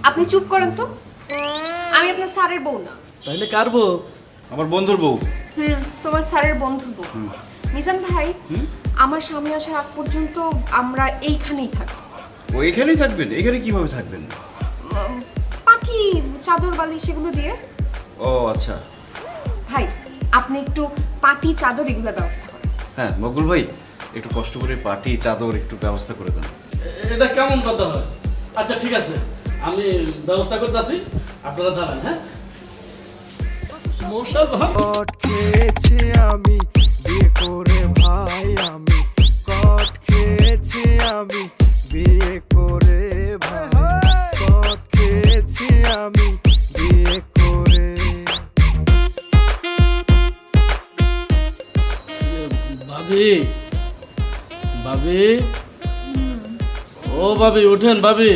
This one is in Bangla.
আপনি চুপ করেন তো। আমি আপনার স্যারের বউ না। তাহলে কার বউ? আমার বন্ধুর বউ। তোমার স্যারের বন্ধুর বউ। মিজান ভাই, আমার সামনে আসার আগ পর্যন্ত আমরা এইখানেই থাকি। ও এখানেই থাকবেন? এখানে কিভাবে থাকবেন? পাটি, চাদর, বালিশ সেগুলো দিয়ে। ও আচ্ছা। ভাই, আপনি একটু পাটি, চাদর এগুলোর ব্যবস্থা করেন। হ্যাঁ মকবুল ভাই, একটু কষ্ট করে পাটি চাদর একটু ব্যবস্থা করে দেন। এটা কেমন কথা হয়? আচ্ছা ঠিক আছে, আমি ব্যবস্থা করতেছি, আপনারা দাঁড়ান। হ্যাঁ, মশা কট খেয়েছি আমি বিয়ে করে ভাই, আমি কট খেয়েছি আমি বিয়ে করে ভাই, কট খেয়েছি আমি বিয়ে করে। ভাবি, ভাবি, ও ভাবি ওঠেন ভাবি।